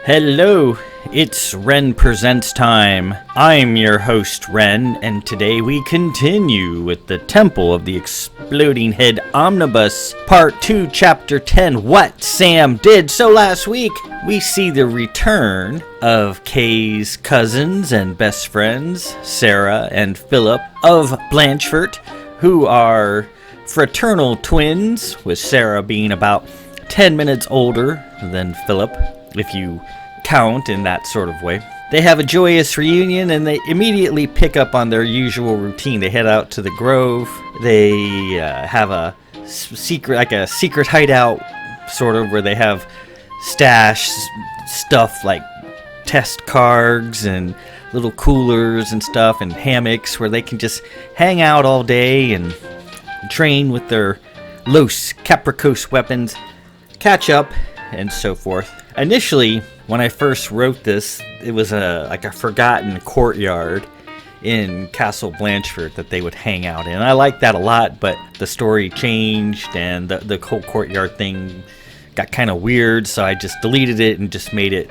Hello, it's Ren Presents time. I'm your host, Ren, and today we continue with the Temple of the Exploding Head Omnibus, Part 2, Chapter 10, What Sam Did. So last week, we see the return of Kay's cousins and best friends, Sarah and Philip of Blanchford, who are fraternal twins, with Sarah being about 10 minutes older than Philip, if you count in that sort of way. They have a joyous reunion and they immediately pick up on their usual routine. They head out to the grove. They have a secret hideout, sort of, where they have stash stuff like test cards and little coolers and stuff and hammocks where they can just hang out all day and train with their Los Capricos weapons, catch up, and so forth. Initially, when I first wrote this, it was a forgotten courtyard in Castle Blanchford that they would hang out in. I liked that a lot, but the story changed and the whole courtyard thing got kind of weird, so I just deleted it and just made it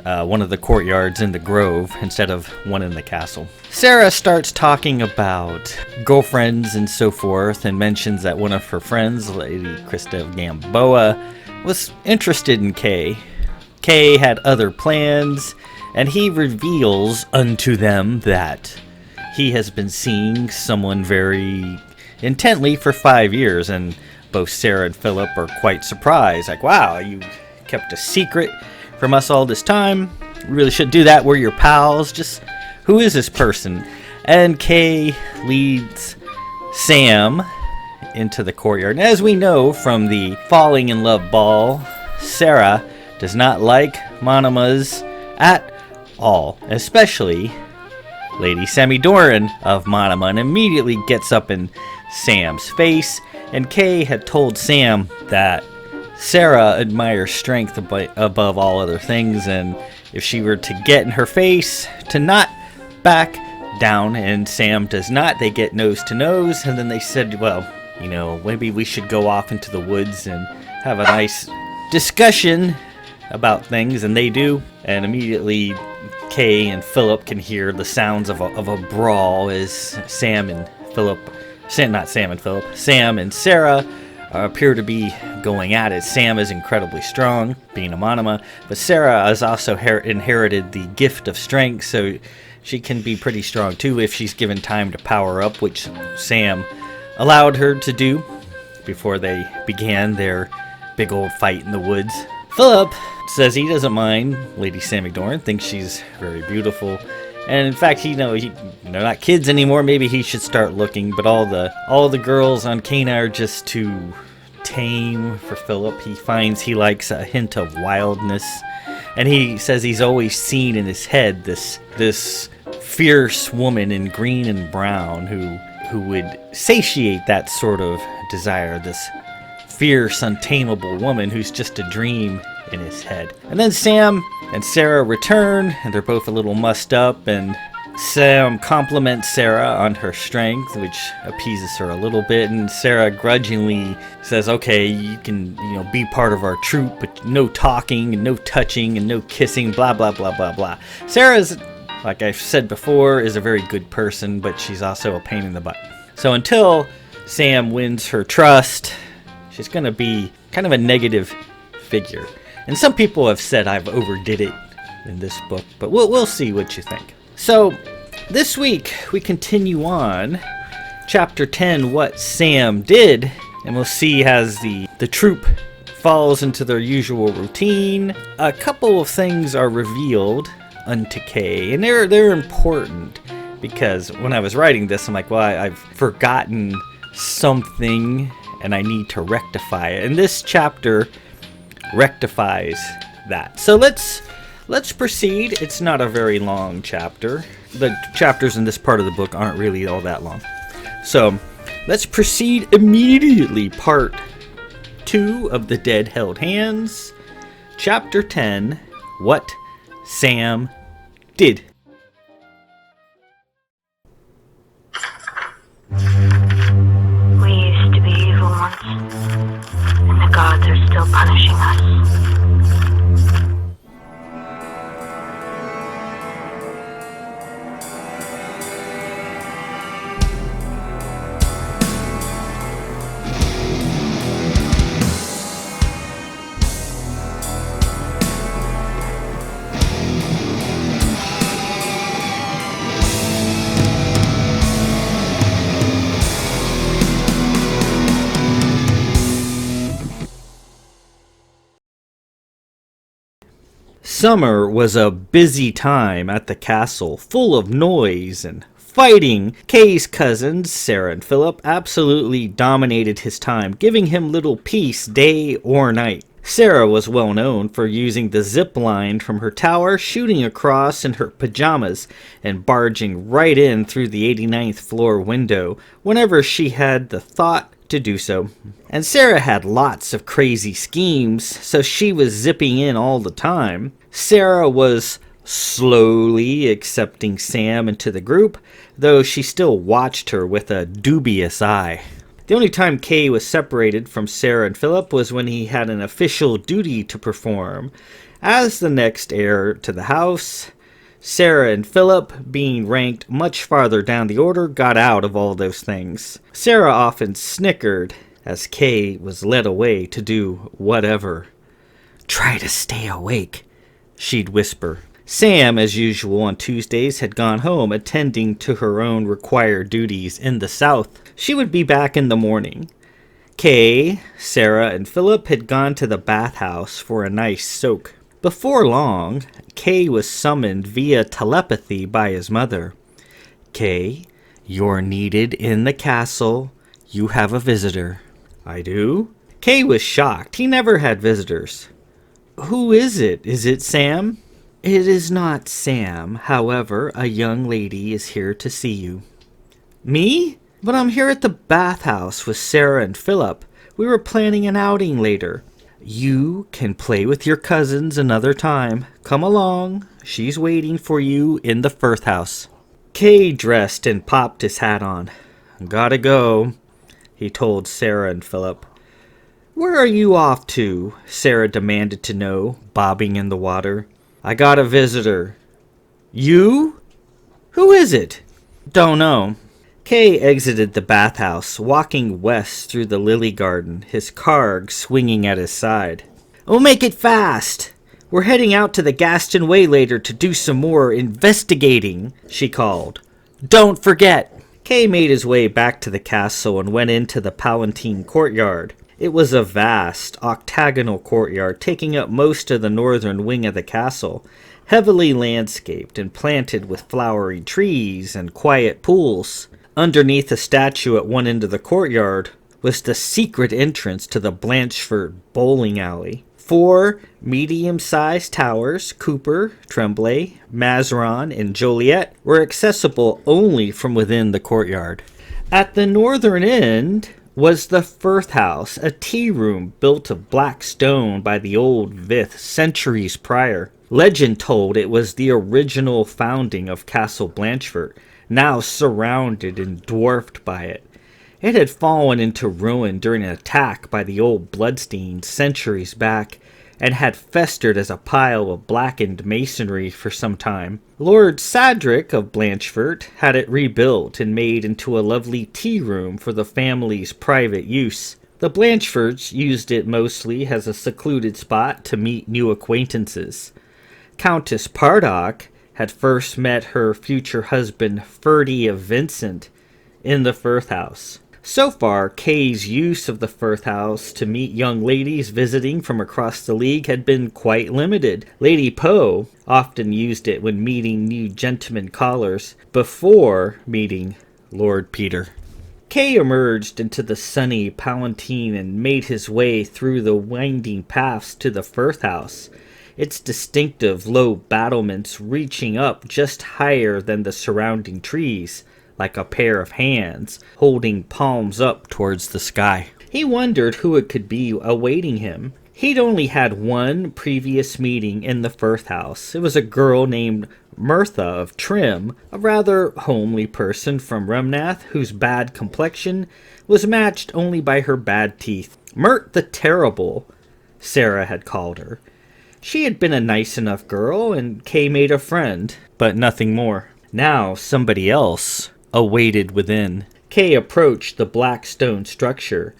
one of the courtyards in the grove instead of one in the castle. Sarah starts talking about girlfriends and so forth and mentions that one of her friends, Lady Krista of Gamboa, was interested in Kay. Kay had other plans, and he reveals unto them that he has been seeing someone very intently for 5 years, and both Sarah and Philip are quite surprised. Like, wow, you kept a secret from us all this time. You really should do that. We're your pals. Just, who is this person? And Kay leads Sam into the courtyard. And as we know from the falling in love ball, Sarah does not like monomas at all, especially Lady Sammy Doran of Monoma, and immediately gets up in Sam's face. And Kay had told Sam that Sarah admires strength above all other things, and if she were to get in her face, to not back down. And Sam does not. They get nose to nose, and then they said, well, you know, maybe we should go off into the woods and have a nice discussion about things, and they do. And immediately Kay and Philip can hear the sounds of a brawl as Sam and Sarah appear to be going at it. Sam is incredibly strong, being a monoma, but Sarah has also inherited the gift of strength, so she can be pretty strong too if she's given time to power up, which Sam allowed her to do before they began their big old fight in the woods. Philip says he doesn't mind Lady Sammy Doran, thinks she's very beautiful, and in fact, they're not kids anymore. Maybe he should start looking. But all the girls on Cana are just too tame for Philip. He finds he likes a hint of wildness, and he says he's always seen in his head this fierce woman in green and brown who would satiate that sort of desire. This fierce, untamable woman who's just a dream in his head. And then Sam and Sarah return, and they're both a little mussed up, and Sam compliments Sarah on her strength, which appeases her a little bit, and Sarah grudgingly says, okay, you can, be part of our troop, but no talking, and no touching, and no kissing, blah, blah, blah, blah, blah. Sarah's, like I've said before, is a very good person, but she's also a pain in the butt. So until Sam wins her trust, she's going to be kind of a negative figure. And some people have said I've overdid it in this book, but we'll see what you think. So this week we continue on Chapter 10, What Sam Did, and we'll see as the troop falls into their usual routine. A couple of things are revealed unto Kay, and they're important, because when I was writing this, I'm like, well, I've forgotten something and I need to rectify it. And this chapter rectifies that. So let's proceed. It's not a very long chapter. The chapters in this part of the book aren't really all that long. So let's proceed immediately. Part 2 of The Dead Held Hands, Chapter 10, What Sam Did. We used to be evil once, and the gods are still punishing us. Summer was a busy time at the castle, full of noise and fighting. Kay's cousins, Sarah and Philip, absolutely dominated his time, giving him little peace day or night. Sarah was well known for using the zip line from her tower, shooting across in her pajamas, and barging right in through the 89th floor window whenever she had the thought to do so. And Sarah had lots of crazy schemes, so she was zipping in all the time. Sarah was slowly accepting Sam into the group, though she still watched her with a dubious eye. The only time Kay was separated from Sarah and Philip was when he had an official duty to perform. As the next heir to the house, Sarah and Philip, being ranked much farther down the order, got out of all those things. Sarah often snickered as Kay was led away to do whatever. "Try to stay awake," she'd whisper. Sam, as usual on Tuesdays, had gone home attending to her own required duties in the south. She would be back in the morning. Kay, Sarah, and Philip had gone to the bathhouse for a nice soak. Before long, Kay was summoned via telepathy by his mother. "Kay, you're needed in the castle. You have a visitor." "I do?" Kay was shocked. He never had visitors. "Who is it? Is it Sam?" "It is not Sam. However, a young lady is here to see you." "Me? But I'm here at the bathhouse with Sarah and Philip. We were planning an outing later." "You can play with your cousins another time. Come along. She's waiting for you in the Firth House." Kay dressed and popped his hat on. "Gotta go," he told Sarah and Philip. "Where are you off to?" Sarah demanded to know, bobbing in the water. "I got a visitor." "You? Who is it?" "Don't know." Kay exited the bathhouse, walking west through the lily garden, his carg swinging at his side. "Oh, make it fast! We're heading out to the Gaston Way later to do some more investigating," she called. "Don't forget!" Kay made his way back to the castle and went into the Palatine courtyard. It was a vast, octagonal courtyard taking up most of the northern wing of the castle, heavily landscaped and planted with flowery trees and quiet pools. Underneath a statue at one end of the courtyard was the secret entrance to the Blanchford bowling alley. 4 medium-sized towers, Cooper, Tremblay, Mazarin, and Joliet, were accessible only from within the courtyard. At the northern end was the Firth House, a tea room built of black stone by the old Vith centuries prior. Legend told it was the original founding of Castle Blanchford, now surrounded and dwarfed by it. It had fallen into ruin during an attack by the old Bloodsteins centuries back, and had festered as a pile of blackened masonry for some time. Lord Sadric of Blanchford had it rebuilt and made into a lovely tea room for the family's private use. The Blanchfords used it mostly as a secluded spot to meet new acquaintances. Countess Pardok had first met her future husband Ferdy of Vincent in the Firth House. So far, Kay's use of the Firth House to meet young ladies visiting from across the league had been quite limited. Lady Poe often used it when meeting new gentlemen callers before meeting Lord Peter. Kay emerged into the sunny Palatine and made his way through the winding paths to the Firth House, its distinctive low battlements reaching up just higher than the surrounding trees, like a pair of hands holding palms up towards the sky. He wondered who it could be awaiting him. He'd only had one previous meeting in the Firth House. It was a girl named Mirtha of Trim, a rather homely person from Remnath whose bad complexion was matched only by her bad teeth. Mert the Terrible, Sarah had called her. She had been a nice enough girl, and Kay made a friend, but nothing more. Now somebody else awaited within. Kay approached the black stone structure.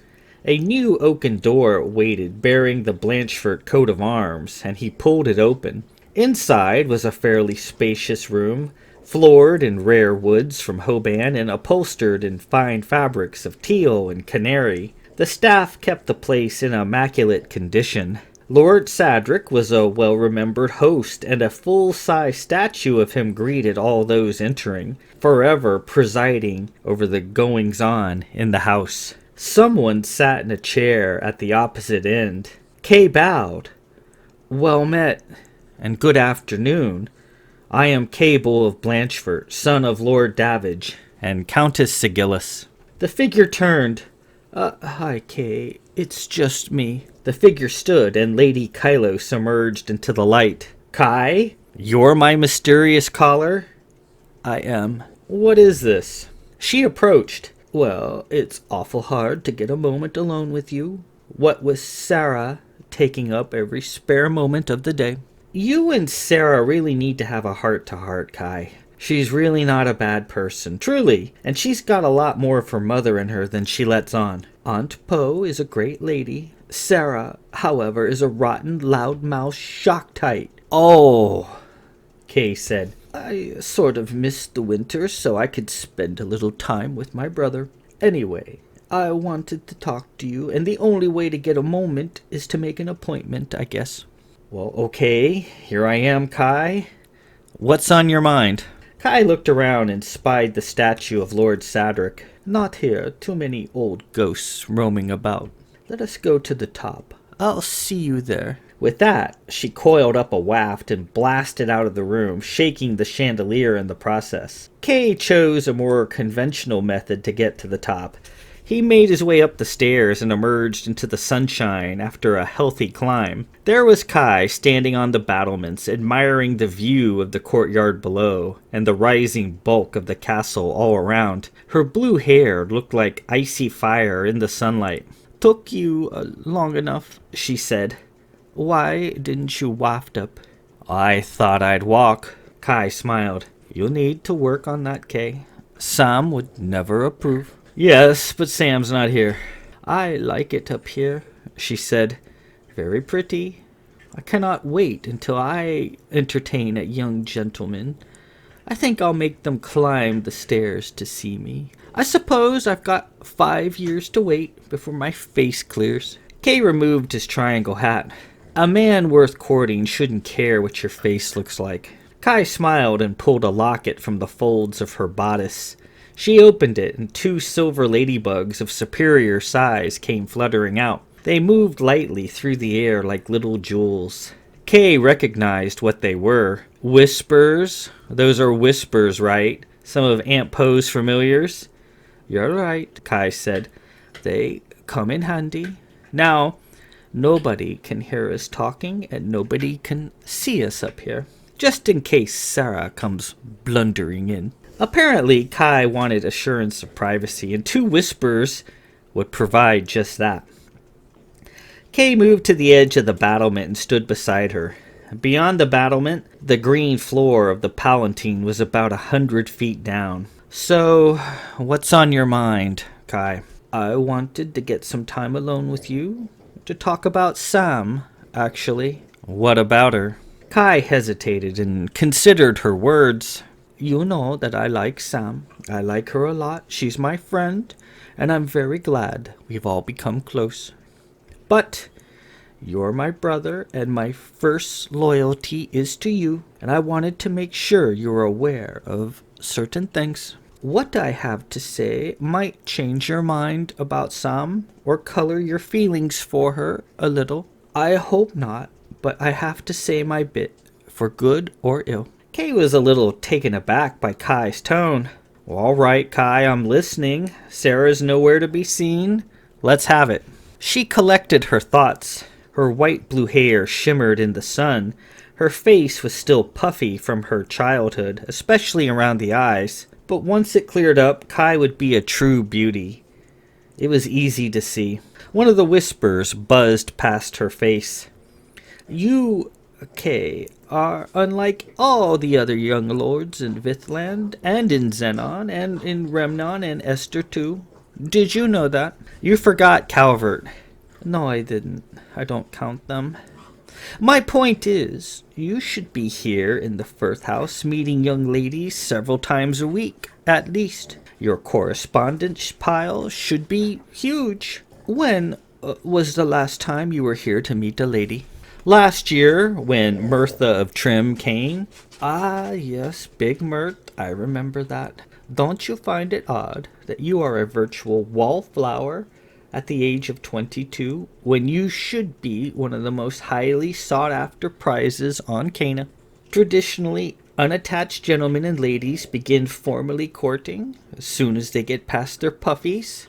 A new oaken door waited, bearing the Blanchford coat of arms, and he pulled it open. Inside was a fairly spacious room, floored in rare woods from Hoban and upholstered in fine fabrics of teal and canary. The staff kept the place in immaculate condition. Lord Sadric was a well-remembered host, and a full-size statue of him greeted all those entering, forever presiding over the goings-on in the house. Someone sat in a chair at the opposite end. Kay bowed. "Well met, and good afternoon. I am Cable of Blanchford, son of Lord Davidge and Countess Sigillis." The figure turned. Hi, Kay. It's just me." The figure stood, and Lady Kylos emerged into the light. "Kai, you're my mysterious caller?" "I am." "What is this?" She approached. "Well, it's awful hard to get a moment alone with you. What with Sarah taking up every spare moment of the day." "You and Sarah really need to have a heart-to-heart, Kai. She's really not a bad person, truly, and she's got a lot more of her mother in her than she lets on. Aunt Po is a great lady. Sarah, however, is a rotten, loud-mouthed Shocktite." "Oh," Kay said. "I sort of missed the winter so I could spend a little time with my brother. Anyway, I wanted to talk to you, and the only way to get a moment is to make an appointment, I guess." "Well, okay, here I am, Kai. What's on your mind?" Kai looked around and spied the statue of Lord Sadric. "Not here, too many old ghosts roaming about. Let us go to the top. I'll see you there." With that, she coiled up a waft and blasted out of the room, shaking the chandelier in the process. Kay chose a more conventional method to get to the top. He made his way up the stairs and emerged into the sunshine after a healthy climb. There was Kai standing on the battlements, admiring the view of the courtyard below and the rising bulk of the castle all around. Her blue hair looked like icy fire in the sunlight. "Took you long enough," she said. "Why didn't you waft up?" "I thought I'd walk." Kai smiled. "You'll need to work on that, Kay. Sam would never approve." "Yes, but Sam's not here." "I like it up here," she said. "Very pretty. I cannot wait until I entertain a young gentleman. I think I'll make them climb the stairs to see me. I suppose I've got 5 years to wait before my face clears." Kay removed his triangle hat. "A man worth courting shouldn't care what your face looks like." Kai smiled and pulled a locket from the folds of her bodice. She opened it, and 2 silver ladybugs of superior size came fluttering out. They moved lightly through the air like little jewels. Kay recognized what they were. Whispers? Those are whispers, right? Some of Aunt Poe's familiars? "You're right," Kai said. "They come in handy. Now, nobody can hear us talking, and nobody can see us up here. Just in case Sarah comes blundering in." Apparently, Kai wanted assurance of privacy, and 2 whispers would provide just that. Kay moved to the edge of the battlement and stood beside her. Beyond the battlement, the green floor of the palatine was about 100 feet down. "So, what's on your mind, Kai?" "I wanted to get some time alone with you, to talk about Sam, actually." "What about her?" Kai hesitated and considered her words. "You know that I like Sam. I like her a lot. She's my friend, and I'm very glad we've all become close. But you're my brother, and my first loyalty is to you, and I wanted to make sure you're aware of certain things. What I have to say might change your mind about Sam, or color your feelings for her a little. I hope not, but I have to say my bit, for good or ill." Kay was a little taken aback by Kai's tone. "All right, Kai, I'm listening. Sarah's nowhere to be seen. Let's have it." She collected her thoughts. Her white-blue hair shimmered in the sun. Her face was still puffy from her childhood, especially around the eyes. But once it cleared up, Kai would be a true beauty. It was easy to see. One of the whispers buzzed past her face. "You, Kay, are unlike all the other young lords in Vithland, and in Xenon, and in Remnon and Esther too. Did you know that?" "You forgot Calvert." "No, I didn't. I don't count them. My point is, you should be here in the Firth House meeting young ladies several times a week, at least. Your correspondence pile should be huge. When was the last time you were here to meet a lady?" Last year, when Mirtha of Trim came. Ah, yes, Big Mirth, I remember that. Don't you find it odd that you are a virtual wallflower at the age of 22 when you should be one of the most highly sought after prizes on Cana? Traditionally, unattached gentlemen and ladies begin formally courting as soon as they get past their puffies.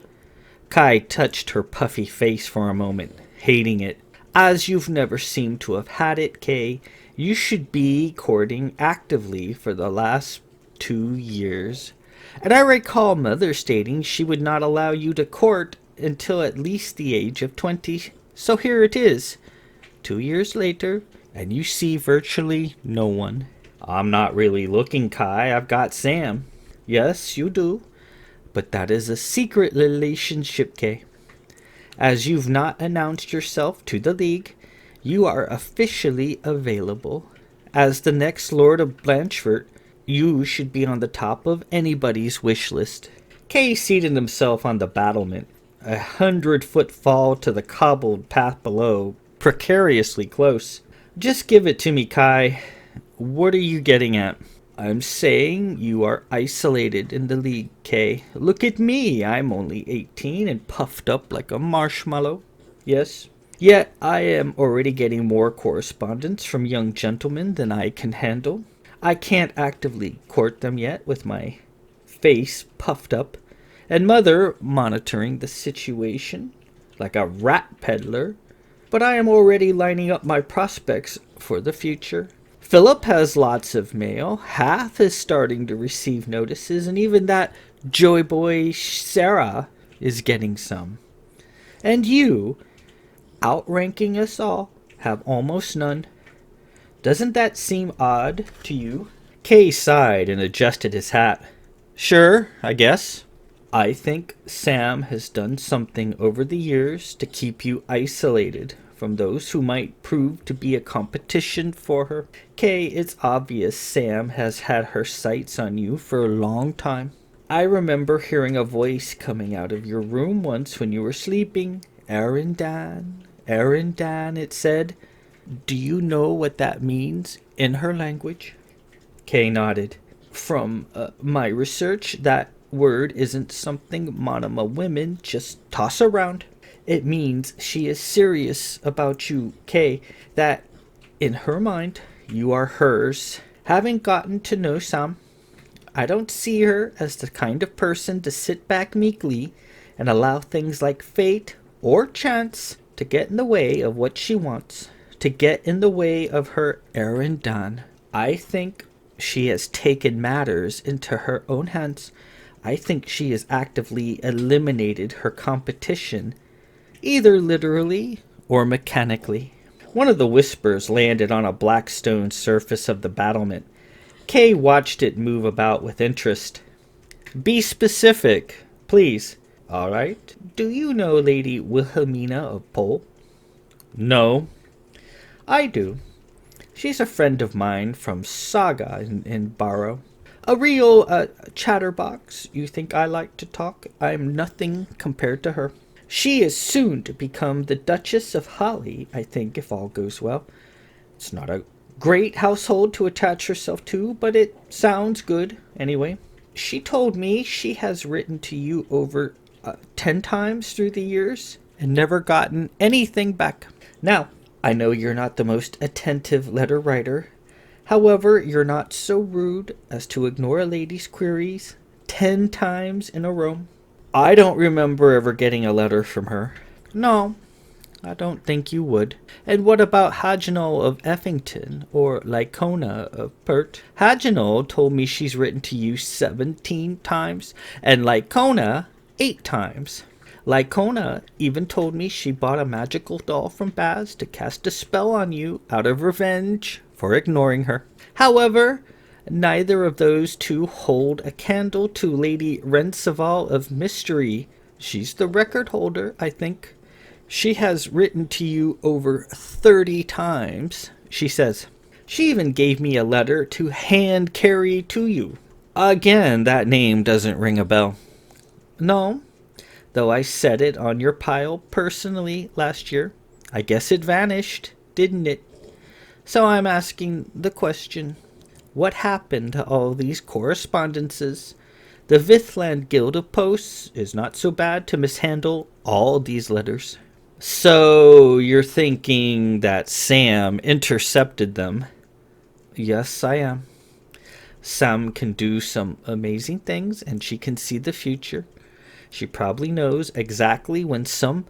Kai touched her puffy face for a moment, hating it. As you've never seemed to have had it, Kay, you should be courting actively for the last 2 years. And I recall Mother stating she would not allow you to court until at least the age of 20. So here it is, 2 years later, and you see virtually no one. I'm not really looking, Kai. I've got Sam. Yes, you do. But that is a secret relationship, Kay. As you've not announced yourself to the League, you are officially available. As the next Lord of Blanchford, you should be on the top of anybody's wish list. Kay seated himself on the battlement, 100-foot fall to the cobbled path below, precariously close. Just give it to me, Kai. What are you getting at? I'm saying you are isolated in the League, Kay. Look at me. I'm only 18 and puffed up like a marshmallow. Yes. Yet I am already getting more correspondence from young gentlemen than I can handle. I can't actively court them yet with my face puffed up, and Mother monitoring the situation like a rat peddler. But I am already lining up my prospects for the future. Philip has lots of mail. Hath is starting to receive notices, and even that joy boy Sarah is getting some. And you, outranking us all, have almost none. Doesn't that seem odd to you? Kay sighed and adjusted his hat. Sure, I guess. I think Sam has done something over the years to keep you isolated from those who might prove to be a competition for her. Kay, it's obvious Sam has had her sights on you for a long time. I remember hearing a voice coming out of your room once when you were sleeping. Aaron Dan, it said. Do you know what that means in her language? Kay nodded. From my research, that word isn't something Monomo women just toss around. It means she is serious about you, Kay, that in her mind you are hers. Having gotten to know Sam, I don't see her as the kind of person to sit back meekly and allow things like fate or chance to get in the way of what she wants, to get in the way of her Aaron Dan. I think she has taken matters into her own hands. I think she has actively eliminated her competition, either literally or mechanically. One of the whispers landed on a black stone surface of the battlement. Kay watched it move about with interest. Be specific, please. All right. Do you know Lady Wilhelmina of Pole? No. I do. She's a friend of mine from Saga in Barrow. A real chatterbox. You think I like to talk? I'm nothing compared to her. She is soon to become the Duchess of Holly, I think, if all goes well. It's not a great household to attach herself to, but it sounds good anyway. She told me she has written to you over 10 times through the years and never gotten anything back. Now, I know you're not the most attentive letter writer. However, you're not so rude as to ignore a lady's queries 10 times in a row. I don't remember ever getting a letter from her. No, I don't think you would. And what about Haginal of Effington or Lycona of Pert? Haginal told me she's written to you 17 times and Lycona 8 times. Lycona even told me she bought a magical doll from Baz to cast a spell on you out of revenge for ignoring her. However, neither of those two hold a candle to Lady Renseval of Mystery. She's the record holder, I think. She has written to you over 30 times, she says. She even gave me a letter to hand carry to you. Again, that name doesn't ring a bell. No, though I set it on your pile personally last year. I guess it vanished. didn't it? So I'm asking the question, what happened to all these correspondences? The Vithland Guild of Posts is not so bad to mishandle all these letters. So you're thinking that Sam intercepted them? Yes, I am. Sam can do some amazing things, and she can see the future. She probably knows exactly when some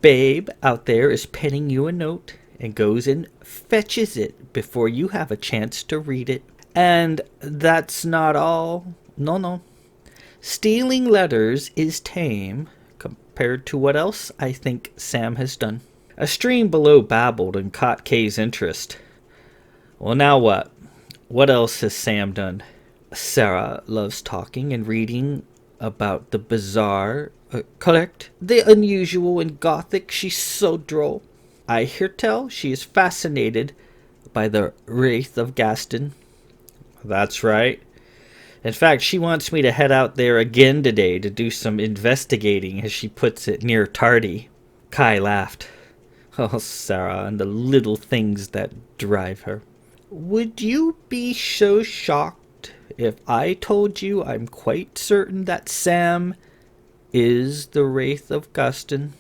babe out there is penning you a note and goes and fetches it before you have a chance to read it. And that's not all. No. Stealing letters is tame compared to what else I think Sam has done. A stream below babbled and caught Kay's interest. Well, now what? What else has Sam done? Sarah loves talking and reading about the bizarre, correct? The unusual and gothic. She's so droll. I hear tell she is fascinated by the Wraith of Gaston. That's right. In fact, she wants me to head out there again today to do some investigating, as she puts it, near Tardy. Kai laughed. Oh, Sarah, and the little things that drive her. Would you be so shocked if I told you I'm quite certain that Sam is the Wraith of Gaston?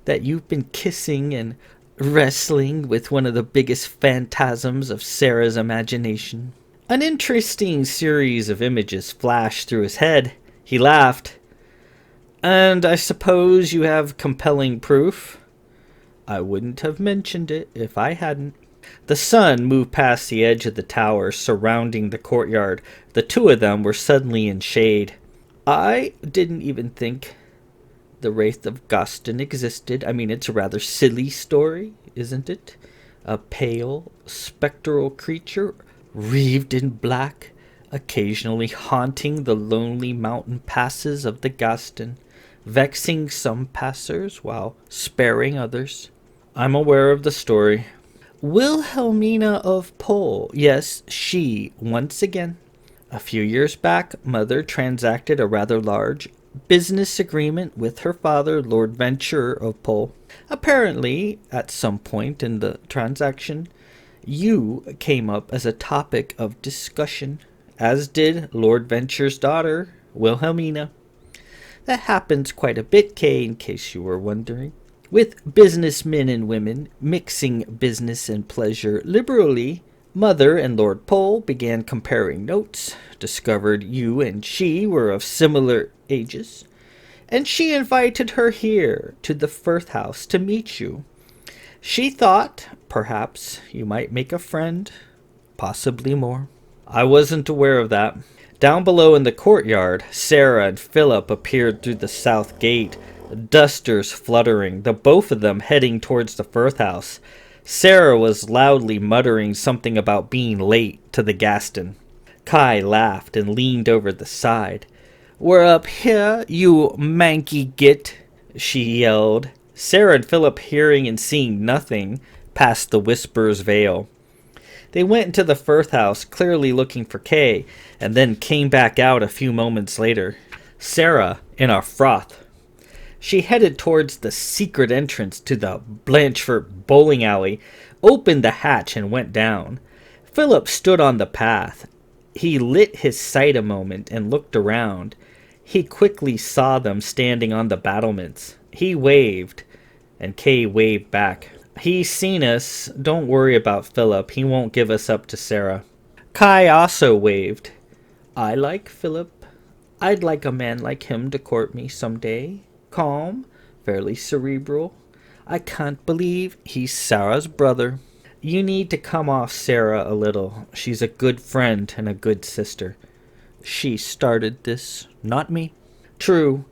That you've been kissing and wrestling with one of the biggest phantasms of Sarah's imagination? An interesting series of images flashed through his head. He laughed. And I suppose you have compelling proof? I wouldn't have mentioned it if I hadn't. The sun moved past the edge of the tower surrounding the courtyard. The two of them were suddenly in shade. I didn't even think the Wraith of Gaston existed. I mean, it's a rather silly story, isn't it? A pale, spectral creature, wreathed in black, occasionally haunting the lonely mountain passes of the Gaston, vexing some passers while sparing others. I'm aware of the story. Wilhelmina of Pole, yes, she, once again. A few years back, Mother transacted a rather large business agreement with her father, Lord Venture of Pole. Apparently, at some point in the transaction, you came up as a topic of discussion, as did Lord Venture's daughter, Wilhelmina. That happens quite a bit, Kay, in case you were wondering. With businessmen and women mixing business and pleasure liberally, Mother and Lord Pole began comparing notes, discovered you and she were of similar ages, and she invited her here to the Firth House to meet you. She thought, perhaps, you might make a friend, possibly more. I wasn't aware of that. Down below in the courtyard, Sarah and Philip appeared through the south gate, dusters fluttering, the both of them heading towards the Firth House. Sarah was loudly muttering something about being late to the Gaston. Kai laughed and leaned over the side. "We're up here, you manky git," she yelled. Sarah and Philip, hearing and seeing nothing, passed the whisper's veil. They went into the Firth House, clearly looking for Kay, and then came back out a few moments later. Sarah in a froth. She headed towards the secret entrance to the Blanchford bowling alley, opened the hatch, and went down. Philip stood on the path. He lit his sight a moment and looked around. He quickly saw them standing on the battlements. He waved, and Kay waved back. "He's seen us. Don't worry about Philip. He won't give us up to Sarah." Kai also waved. "I like Philip. I'd like a man like him to court me someday. Calm, fairly cerebral. I can't believe he's Sarah's brother. You need to come off Sarah a little. She's a good friend and a good sister. She started this, not me." "True,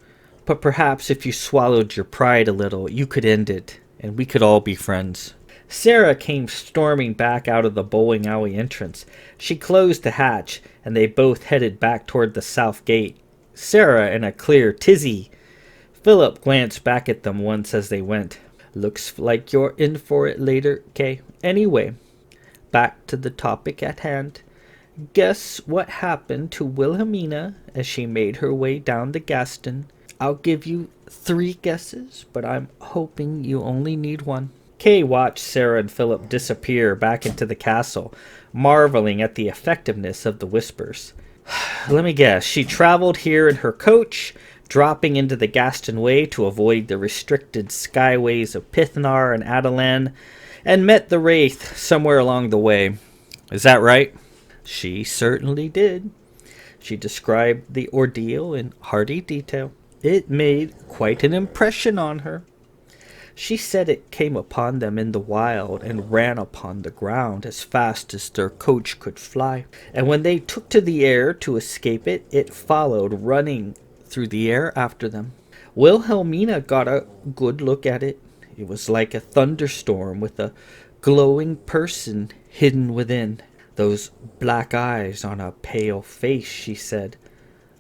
but perhaps if you swallowed your pride a little, you could end it, and we could all be friends." Sarah came storming back out of the bowling alley entrance. She closed the hatch, and they both headed back toward the south gate. Sarah in a clear tizzy. Philip glanced back at them once as they went. "Looks like you're in for it later, Kay. Anyway, back to the topic at hand. Guess what happened to Wilhelmina as she made her way down the Gaston? I'll give you 3 guesses, but I'm hoping you only need one." Kay watched Sarah and Philip disappear back into the castle, marveling at the effectiveness of the whispers. Let me guess, she traveled here in her coach, dropping into the Gaston Way to avoid the restricted skyways of Pithnar and Adelan, and met the Wraith somewhere along the way. Is that right? She certainly did. She described the ordeal in hearty detail. It made quite an impression on her. She said it came upon them in the wild and ran upon the ground as fast as their coach could fly. And when they took to the air to escape it, it followed, running through the air after them. Wilhelmina got a good look at it. It was like a thunderstorm with a glowing person hidden within. Those black eyes on a pale face, she said.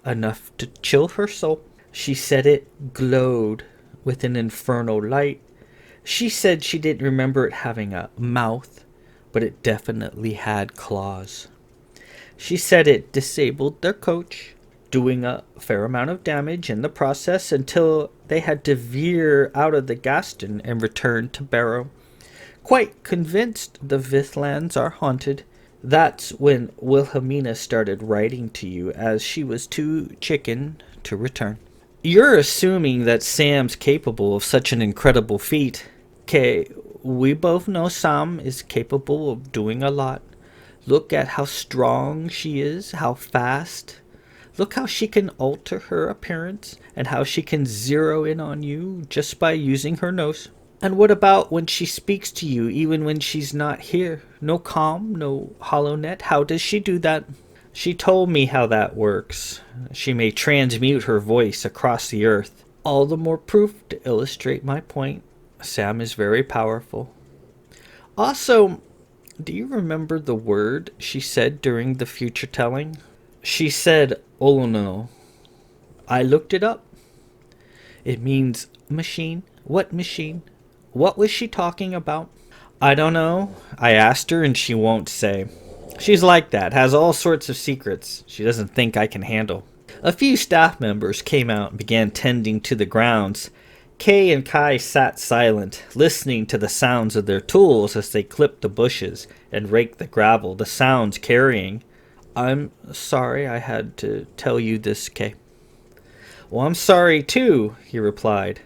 Enough to chill her soul. She said it glowed with an infernal light. She said she didn't remember it having a mouth, but it definitely had claws. She said it disabled their coach, doing a fair amount of damage in the process until they had to veer out of the Gaston and return to Barrow. Quite convinced the Vithlands are haunted. That's when Wilhelmina started writing to you, as she was too chicken to return. You're assuming that Sam's capable of such an incredible feat. Okay, we both know Sam is capable of doing a lot. Look at how strong she is, how fast. Look how she can alter her appearance, and how she can zero in on you just by using her nose. And what about when she speaks to you, even when she's not here? No comm, no HoloNet. How does she do that? She told me how that works. She may transmute her voice across the earth. All the more proof to illustrate my point. Sam is very powerful. Also, do you remember the word she said during the future telling? She said, Olono. I looked it up. It means machine. What machine? What was she talking about? I don't know. I asked her and she won't say. She's like that, has all sorts of secrets she doesn't think I can handle. A few staff members came out and began tending to the grounds. Kay and Kai sat silent, listening to the sounds of their tools as they clipped the bushes and raked the gravel, the sounds carrying. I'm sorry I had to tell you this, Kay. Well, I'm sorry too, he replied.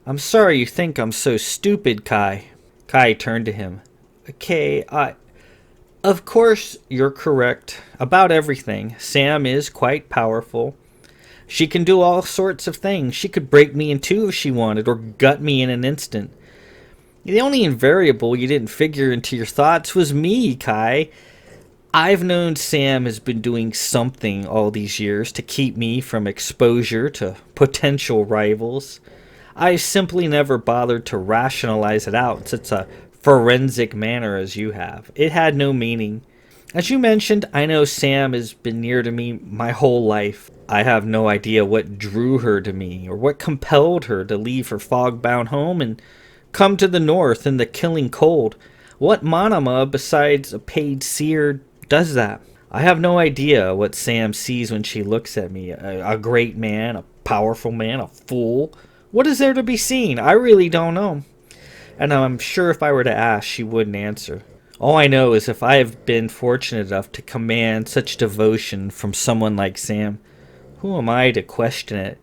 I'm sorry you think I'm so stupid, Kai. Kai turned to him. Kay, Of course you're correct about everything. Sam is quite powerful. She can do all sorts of things. She could break me in two if she wanted, or gut me in an instant. The only invariable you didn't figure into your thoughts was me, Kai. I've known Sam has been doing something all these years to keep me from exposure to potential rivals. I simply never bothered to rationalize it out in such a forensic manner as you have. It had no meaning. As you mentioned, I know Sam has been near to me my whole life. I have no idea what drew her to me, or what compelled her to leave her fog-bound home and come to the north in the killing cold. What Manama, besides a paid seer, does that? I have no idea what Sam sees when she looks at me. A great man, a powerful man, a fool. What is there to be seen? I really don't know. And I'm sure if I were to ask, she wouldn't answer. All I know is if I have been fortunate enough to command such devotion from someone like Sam, who am I to question it?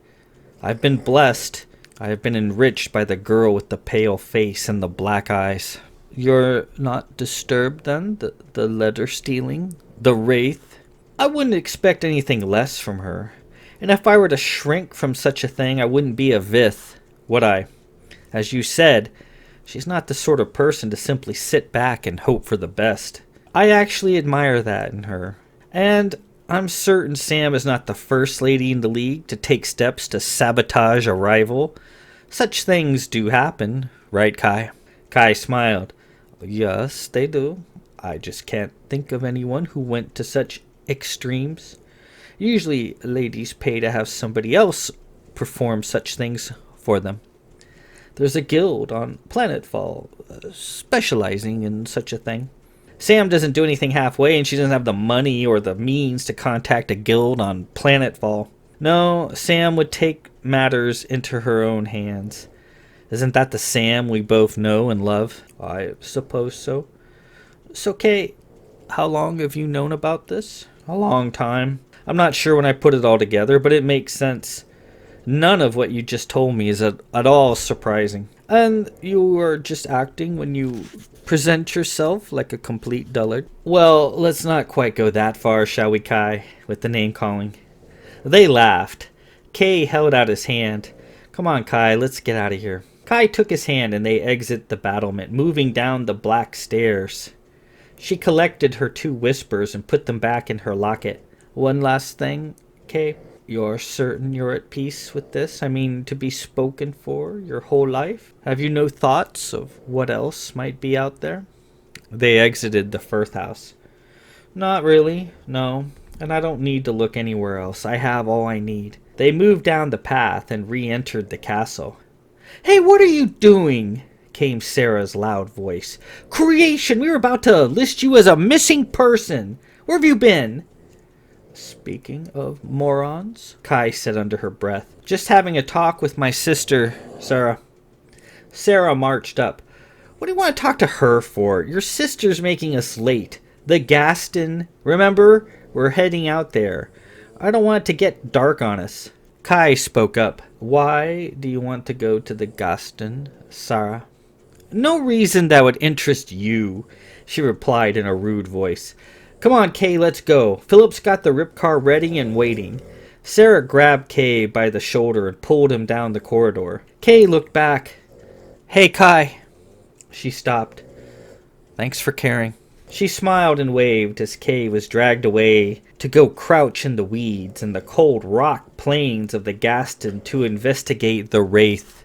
I've been blessed. I have been enriched by the girl with the pale face and the black eyes. You're not disturbed then? The letter stealing? The Wraith? I wouldn't expect anything less from her. And if I were to shrink from such a thing, I wouldn't be a Vith, would I? As you said, she's not the sort of person to simply sit back and hope for the best. I actually admire that in her. And I'm certain Sam is not the first lady in the League to take steps to sabotage a rival. Such things do happen, right, Kai? Kai smiled. Yes, they do. I just can't think of anyone who went to such extremes. Usually ladies pay to have somebody else perform such things for them. There's a guild on Planetfall specializing in such a thing. Sam doesn't do anything halfway, and she doesn't have the money or the means to contact a guild on Planetfall. No, Sam would take matters into her own hands. Isn't that the Sam we both know and love? I suppose so. So, Kay, how long have you known about this? A long time. I'm not sure when I put it all together, but it makes sense. None of what you just told me is at all surprising. And you are just acting when you present yourself like a complete dullard. Well, let's not quite go that far, shall we, Kai, with the name calling. They laughed. Kay held out his hand. Come on, Kai, let's get out of here. Kai took his hand and they exit the battlement, moving down the black stairs. She collected her 2 whispers and put them back in her locket. One last thing, Kay. You're certain you're at peace with this? I mean, to be spoken for your whole life? Have you no thoughts of what else might be out there? They exited the Firth House. Not really, no. And I don't need to look anywhere else. I have all I need. They moved down the path and re-entered the castle. Hey, what are you doing? Came Sarah's loud voice. Creation, we were about to list you as a missing person. Where have you been? Speaking of morons, Kai said under her breath. Just having a talk with my sister, Sarah. Sarah marched up. What do you want to talk to her for? Your sister's making us late. The Gaston, remember? We're heading out there. I don't want it to get dark on us. Kai spoke up. Why do you want to go to the Gaston, Sarah? No reason that would interest you, she replied in a rude voice. Come on, Kay, let's go. Philip's got the rip car ready and waiting. Sarah grabbed Kay by the shoulder and pulled him down the corridor. Kay looked back. Hey, Kai. She stopped. Thanks for caring. She smiled and waved as Kay was dragged away to go crouch in the weeds and the cold rock plains of the Gaston to investigate the Wraith,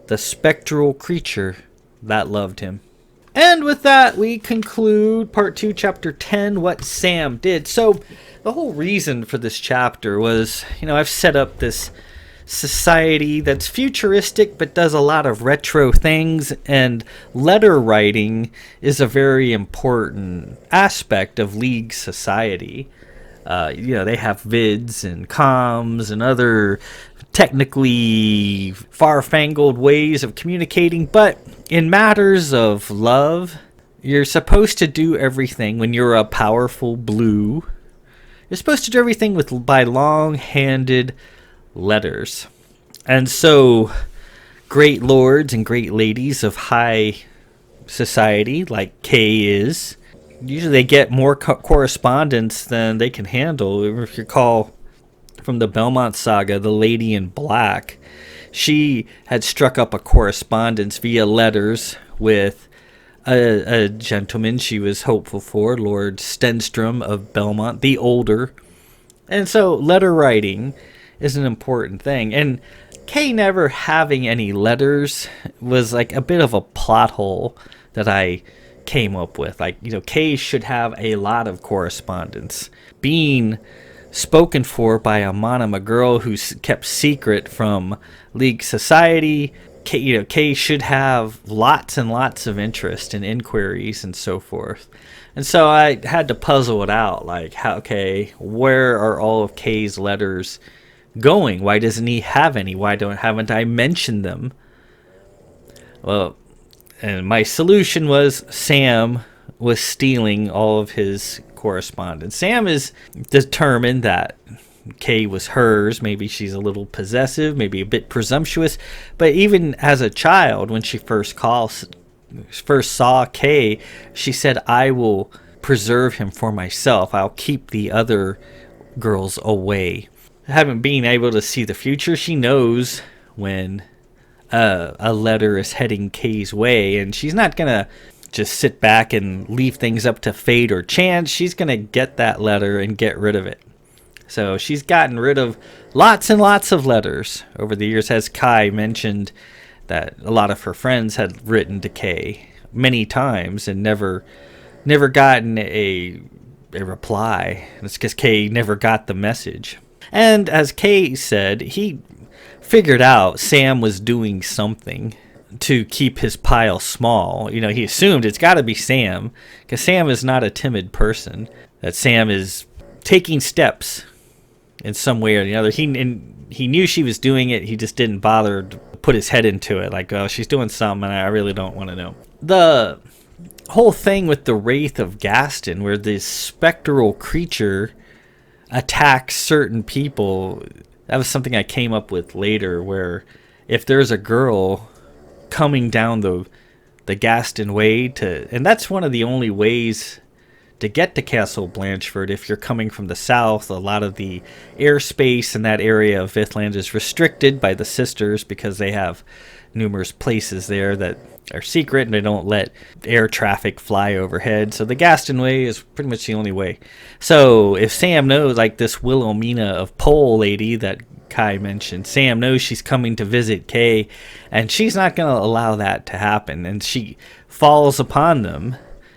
the spectral creature that loved him. And with that, we conclude Part 2, Chapter 10, What Sam Did. So, the whole reason for this chapter was, I've set up this society that's futuristic but does a lot of retro things, and letter writing is a very important aspect of League society. They have vids and comms and other technically far-fangled ways of communicating, but in matters of love, you're supposed to do everything when you're a powerful blue. You're supposed to do everything by long-handed letters. And so great lords and great ladies of high society, like Kay is, usually they get more correspondence than they can handle. If you recall from the Belmont saga, the Lady in Black, she had struck up a correspondence via letters with a gentleman she was hopeful for, Lord Stenstrom of Belmont, the Older. And so letter writing is an important thing. And Kay never having any letters was like a bit of a plot hole that I came up with. Kay should have a lot of correspondence. Being spoken for by a Monim, a girl who's kept secret from League society, Kay should have lots and lots of interest and inquiries and so forth. And so I had to puzzle it out, where are all of Kay's letters going? Why doesn't he have any? Haven't I mentioned them? Well, and my solution was Sam was stealing all of his correspondence. Sam is determined that Kay was hers. Maybe she's a little possessive, maybe a bit presumptuous, but even as a child, when she first saw Kay, she said, I will preserve him for myself. I'll keep the other girls away. Having been able to see the future, she knows when a letter is heading Kay's way, and she's not gonna just sit back and leave things up to fate or chance. She's gonna get that letter and get rid of it. So she's gotten rid of lots and lots of letters over the years. As Kai mentioned, that a lot of her friends had written to Kay many times and never gotten a reply. It's because Kay never got the message. And as Kay said, he figured out Sam was doing something to keep his pile small. He assumed it's got to be Sam, because Sam is not a timid person. That Sam is taking steps in some way or the other. He knew she was doing it. He just didn't bother to put his head into it. Like, oh, she's doing something, and I really don't want to know. The whole thing with the Wraith of Gaston, where this spectral creature attacks certain people, that was something I came up with later, where if there's a girl coming down the Gaston way and that's one of the only ways to get to Castle Blanchford. If you're coming from the south, a lot of the airspace in that area of Vithland is restricted by the sisters because they have numerous places there that are secret and they don't let air traffic fly overhead. So the Gaston way is pretty much the only way. So if Sam knows, like this Wilhelmina of Pole lady that Kai mentioned, Sam knows she's coming to visit Kay, and she's not going to allow that to happen. And she falls upon them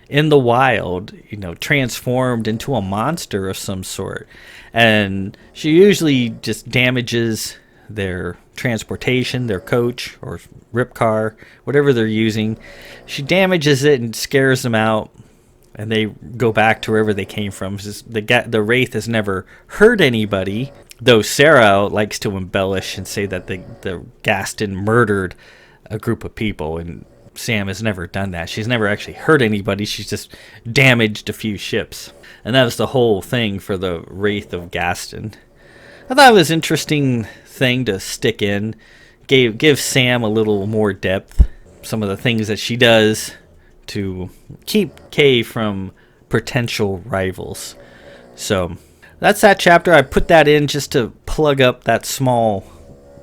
in the wild, transformed into a monster of some sort. And she usually just damages their transportation, their coach or rip car, whatever they're using. She damages it and scares them out, and they go back to wherever they came from. The Wraith has never hurt anybody, though Sarah likes to embellish and say that the Gaston murdered a group of people, and Sam has never done that. She's never actually hurt anybody. She's just damaged a few ships. And that was the whole thing for the Wraith of Gaston. I thought it was an interesting thing to stick in. Give Sam a little more depth. Some of the things that she does to keep Kay from potential rivals. So that's that chapter. I put that in just to plug up that small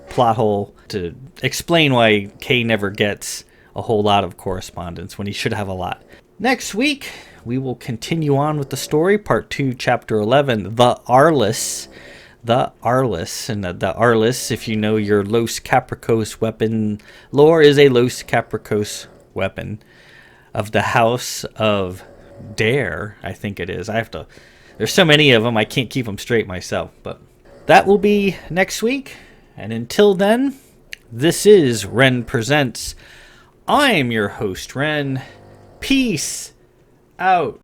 plot hole to explain why Kay never gets a whole lot of correspondence when he should have a lot. Next week, we will continue on with the story, part 2, chapter 11, The Arliss. The Arliss. And the Arliss, if you know your Los Capricos weapon lore, is a Los Capricos weapon of the House of Dare, I think it is. There's so many of them, I can't keep them straight myself. But that will be next week. And until then, this is Ren Presents. I'm your host, Ren. Peace out.